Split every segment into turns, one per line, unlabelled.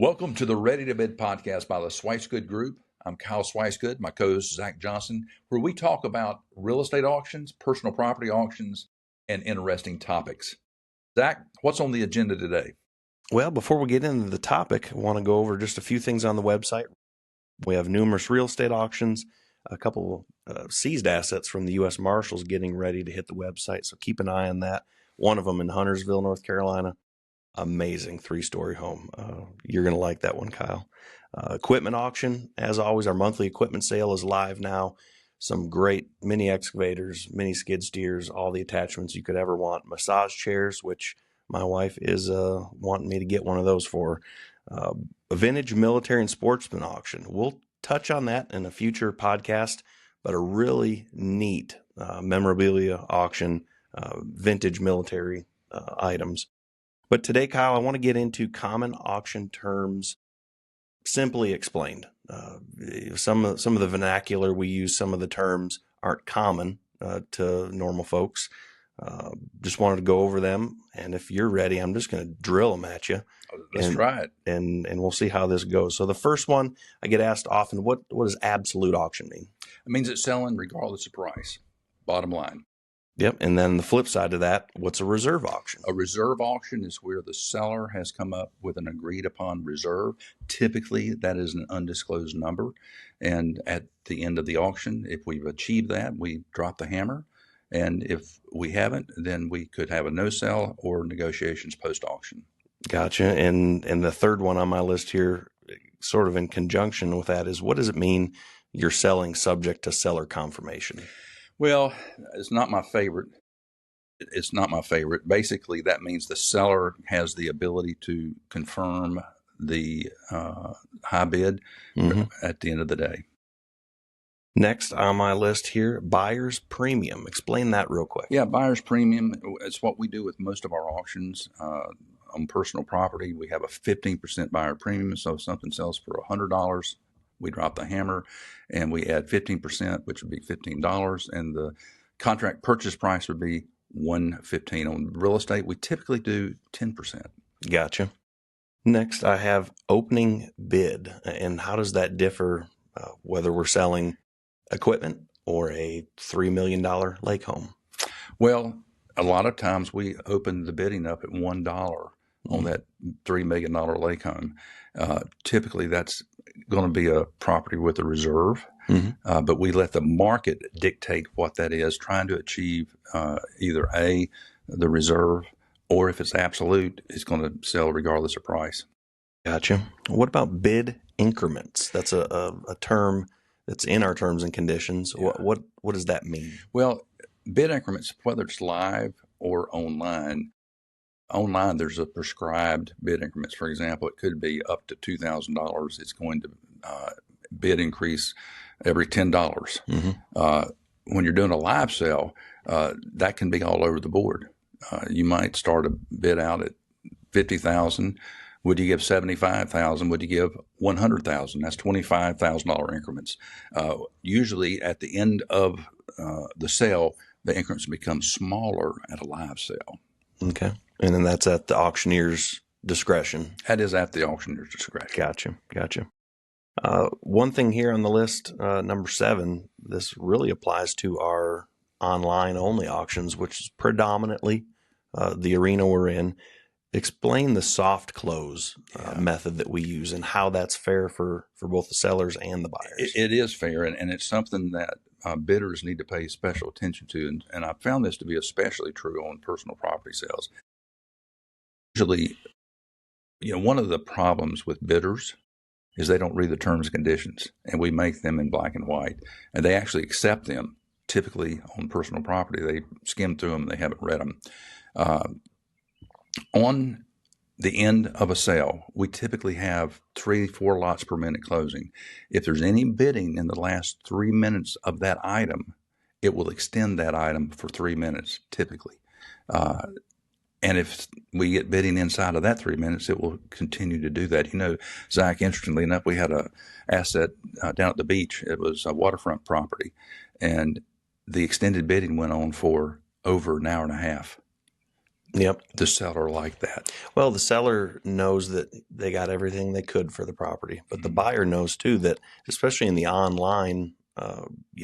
Welcome to the Ready to Bid podcast by the Swicegood Group. I'm Kyle Swicegood, my co-host Zach Johnson, where we talk about real estate auctions, personal property auctions, and interesting topics. Zach, what's on the agenda today?
Well, before we get into the topic, I want to go over just a few things on the website. We have numerous real estate auctions, a couple seized assets from the U.S. Marshals getting ready to hit the website, so keep an eye on that. One of them in Huntersville, North Carolina. Amazing 3-story home. You're going to like that one, Kyle. Equipment auction, as always, our monthly equipment sale is live now. Some great mini excavators, mini skid steers, all the attachments you could ever want. Massage chairs, which my wife is wanting me to get one of those for. A vintage military and sportsman auction. We'll touch on that in a future podcast, but a really neat memorabilia auction, vintage military items. But today, Kyle, I want to get into common auction terms simply explained. Some of the vernacular we use, some of the terms aren't common to normal folks. Just wanted to go over them, and if you're ready, I'm just going to drill them at you.
Let's try it.
And we'll see how this goes. So the first one, I get asked often, what does absolute auction mean?
It means it's selling regardless of price, bottom line.
Yep. And then the flip side of that, what's a reserve auction?
A reserve auction is where the seller has come up with an agreed upon reserve. Typically, that is an undisclosed number. And at the end of the auction, if we've achieved that, we drop the hammer. And if we haven't, then we could have a no sell or negotiations post auction.
Gotcha. And the third one on my list here, sort of in conjunction with that, is what does it mean you're selling subject to seller confirmation?
Well, it's not my favorite. It's not my favorite. Basically, that means the seller has the ability to confirm the high bid at the end of the day.
Next on my list here, buyer's premium. Explain that real quick.
Yeah, buyer's premium. It's what we do with most of our auctions. On personal property, we have a 15% buyer premium. So if something sells for $100, we drop the hammer and we add 15%, which would be $15. And the contract purchase price would be $115. On real estate, we typically do 10%.
Gotcha. Next, I have opening bid. And how does that differ whether we're selling equipment or a $3 million lake home?
Well, a lot of times we open the bidding up at $1 on that $3 million lake home. Typically, that's going to be a property with a reserve, but we let the market dictate what that is, trying to achieve either the reserve, or if it's absolute, it's going to sell regardless of price.
Gotcha. What about bid increments? That's a term that's in our terms and conditions. Yeah. What does that mean?
Well, bid increments, whether it's live or online, there's a prescribed bid increments. For example, it could be up to $2,000. It's going to bid increase every $10. When you're doing a live sale, that can be all over the board. You might start a bid out at $50,000. Would you give $75,000? Would you give $100,000? That's $25,000 increments. Usually, at the end of the sale, the increments become smaller at a live sale.
Okay. And then that's at the auctioneer's discretion.
That is at the auctioneer's discretion.
Gotcha. One thing here on the list, number 7, this really applies to our online only auctions, which is predominantly the arena we're in. Explain the soft close method that we use and how that's fair for both the sellers and the buyers.
It is fair, and it's something that bidders need to pay special attention to. And I found this to be especially true on personal property sales. Usually, one of the problems with bidders is they don't read the terms and conditions, and we make them in black and white, and they actually accept them. Typically on personal property, they skim through them, they haven't read them. On the end of a sale, we typically have 3-4 lots per minute closing. If there's any bidding in the last 3 minutes of that item, it will extend that item for 3 minutes typically. And if we get bidding inside of that 3 minutes, it will continue to do that. Zach, interestingly enough, we had a asset down at the beach. It was a waterfront property, and the extended bidding went on for over an hour and a half.
Yep.
the seller like that.
Well, the seller knows that they got everything they could for the property, but the
Mhm.
buyer knows too that, especially in the online,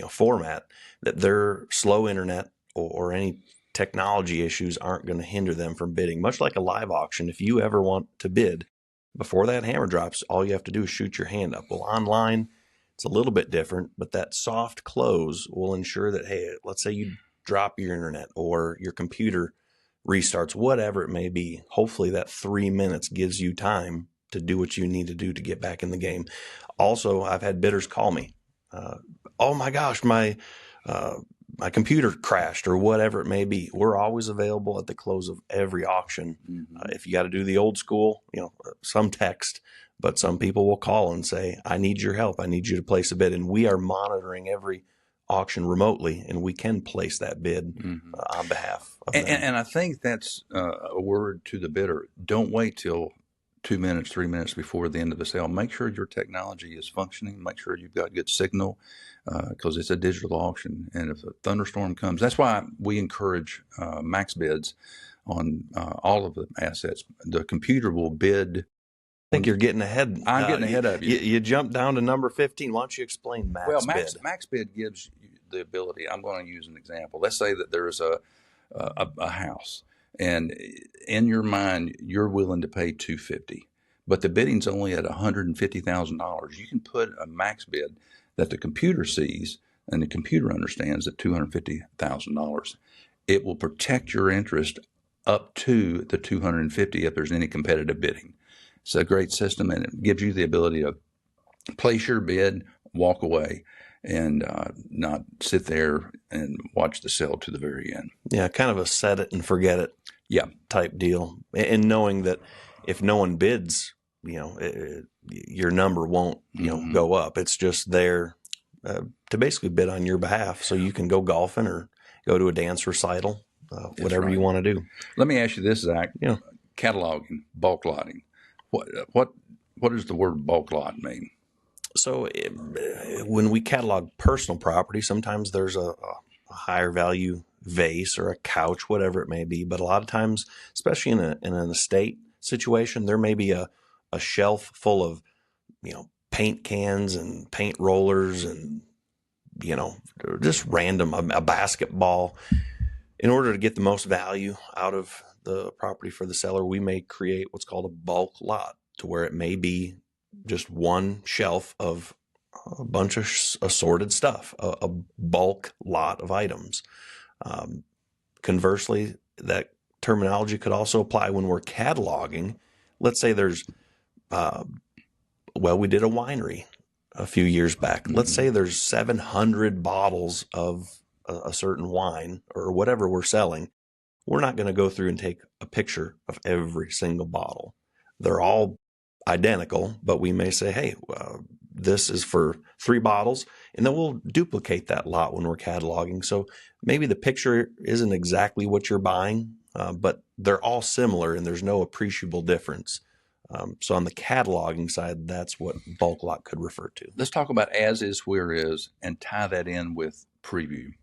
format, that their slow internet or any technology issues aren't going to hinder them from bidding. Much like a live auction, if you ever want to bid before that hammer drops, all you have to do is shoot your hand up. Well, online, it's a little bit different, but that soft close will ensure that, hey, let's say you drop your internet or your computer restarts, whatever it may be. Hopefully, that 3 minutes gives you time to do what you need to do to get back in the game. Also, I've had bidders call me. Oh my gosh, my computer crashed or whatever it may be. We're always available at the close of every auction.
Mhm.
If you got to do the old school, some text, but some people will call and say, I need your help. I need you to place a bid. And we are monitoring every auction remotely, and we can place that bid
Mhm.
on behalf of
And,
them.
and I think that's a word to the bidder. Don't wait till 2 minutes, 3 minutes before the end of the sale. Make sure your technology is functioning. Make sure you've got good signal because it's a digital auction. And if a thunderstorm comes, that's why we encourage max bids on all of the assets. The computer will bid.
I think you're getting ahead.
I'm getting ahead of you.
You jumped down to number 15. Why don't you explain
Well,
max bid?
max bid gives you the ability. I'm going to use an example. Let's say that there's a house, and in your mind you're willing to pay $250, but the bidding's only at $150,000. You can put a max bid that the computer sees, and the computer understands at $250,000. It will protect your interest up to the 250 if there's any competitive bidding. It's a great system, and it gives you the ability to place your bid, walk away, and not sit there and watch the sale to the very end.
Yeah, kind of a set it and forget it
Yeah.
type deal. And knowing that if no one bids, your number won't,
Mhm.
go up. It's just there to basically bid on your behalf so you can go golfing or go to a dance recital, whatever you
right.
want to do.
Let me ask you this, Zach.
Yeah.
Cataloging, bulk lotting. What does the word bulk lot mean?
So when we catalog personal property, sometimes there's a higher value vase or a couch, whatever it may be. But a lot of times, especially in an estate situation, there may be a shelf full of, paint cans and paint rollers and, just random, a basketball. In order to get the most value out of the property for the seller, we may create what's called a bulk lot, to where it may be just one shelf of a bunch of assorted stuff, a bulk lot of items. Conversely, that terminology could also apply when we're cataloging. Let's say there's, we did a winery a few years back.
Mm-hmm.
Let's say there's 700 bottles of a certain wine or whatever we're selling. We're not going to go through and take a picture of every single bottle. They're all identical, but we may say, hey, this is for 3 bottles, and then we'll duplicate that lot when we're cataloging. So maybe the picture isn't exactly what you're buying, but they're all similar and there's no appreciable difference. So on the cataloging side, that's what bulk lot could refer to.
Let's talk about as is, where is, and tie that in with preview.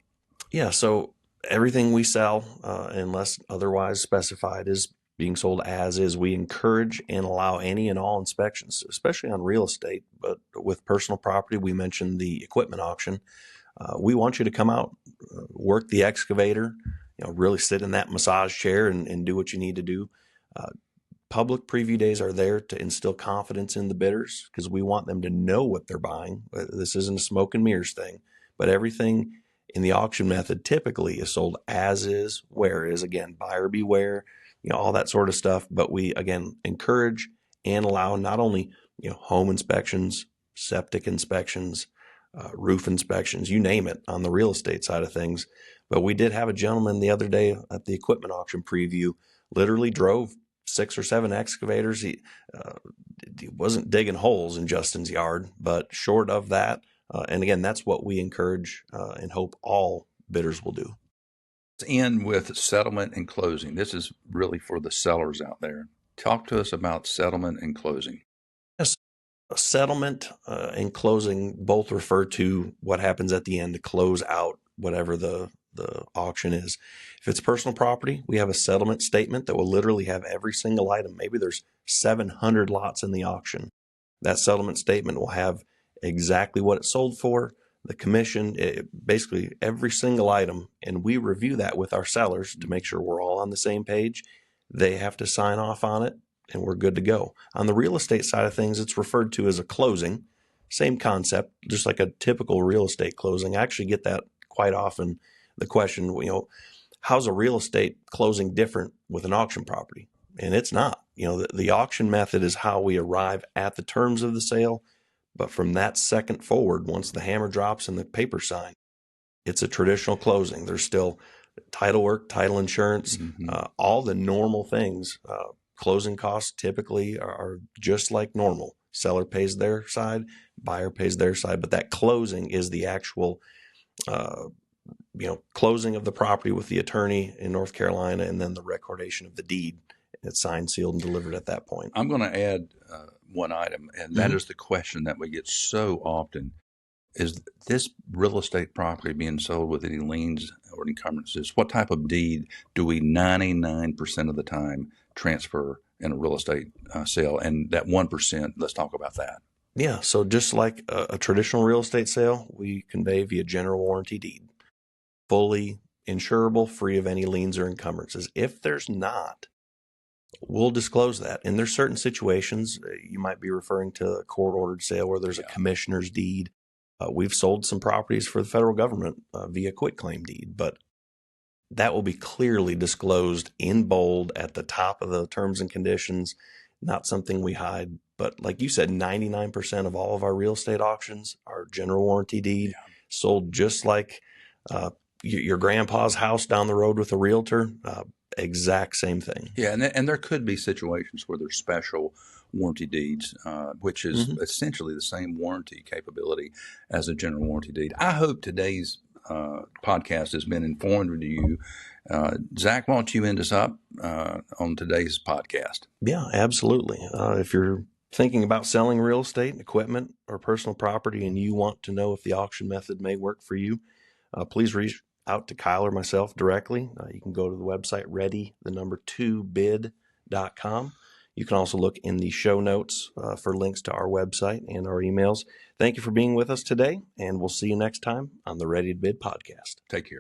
Yeah, so everything we sell, unless otherwise specified, is being sold as is. We encourage and allow any and all inspections, especially on real estate. But with personal property, we mentioned the equipment auction. We want you to come out, work the excavator, really sit in that massage chair and do what you need to do. Public preview days are there to instill confidence in the bidders because we want them to know what they're buying. This isn't a smoke and mirrors thing, but everything in the auction method typically is sold as is, where is, again, buyer beware, all that sort of stuff. But we, again, encourage and allow not only, home inspections, septic inspections, roof inspections, you name it, on the real estate side of things. But we did have a gentleman the other day at the equipment auction preview, literally drove 6 or 7 excavators. He wasn't digging holes in Justin's yard, but short of that. And again, that's what we encourage and hope all bidders will do.
Let's end with settlement and closing. This is really for the sellers out there. Talk to us about settlement and closing.
Yes, settlement and closing both refer to what happens at the end to close out whatever the the auction is. If it's personal property, we have a settlement statement that will literally have every single item. Maybe there's 700 lots in the auction. That settlement statement will have exactly what it sold for, the commission, basically every single item, and we review that with our sellers to make sure we're all on the same page. They have to sign off on it, and we're good to go. On the real estate side of things, it's referred to as a closing. Same concept, just like a typical real estate closing. I actually get that quite often, the question, how's a real estate closing different with an auction property? And it's not. The auction method is how we arrive at the terms of the sale. But from that second forward, once the hammer drops and the paper signed, it's a traditional closing. There's still title work, title insurance, all the normal things. Closing costs typically are just like normal. Seller pays their side, buyer pays their side, but that closing is the actual, closing of the property with the attorney in North Carolina, and then the recordation of the deed. It's signed, sealed, and delivered at that point.
I'm going to add one item, and that is the question that we get so often. Is this real estate property being sold with any liens or encumbrances? What type of deed do we 99% of the time transfer in a real estate sale? And that 1%, let's talk about that.
Yeah, so just like a traditional real estate sale, we convey via general warranty deed. Fully insurable, free of any liens or encumbrances. If there's not, we'll disclose that. And there's certain situations, you might be referring to a court-ordered sale where there's a commissioner's deed. We've sold some properties for the federal government via quitclaim deed, but that will be clearly disclosed in bold at the top of the terms and conditions, not something we hide. But like you said, 99% of all of our real estate auctions are general warranty deed, sold just like your grandpa's house down the road with a realtor. Exact same thing.
Yeah, and there could be situations where there's special warranty deeds, which is essentially the same warranty capability as a general warranty deed. I hope today's podcast has been informative to you. Zach, why don't you end us up on today's podcast?
Yeah, absolutely. If you're thinking about selling real estate, equipment, or personal property, and you want to know if the auction method may work for you, please reach out to Kyle or myself directly. You can go to the website ready2bid.com. You can also look in the show notes for links to our website and our emails. Thank you for being with us today, and we'll see you next time on the Ready to Bid podcast.
Take care.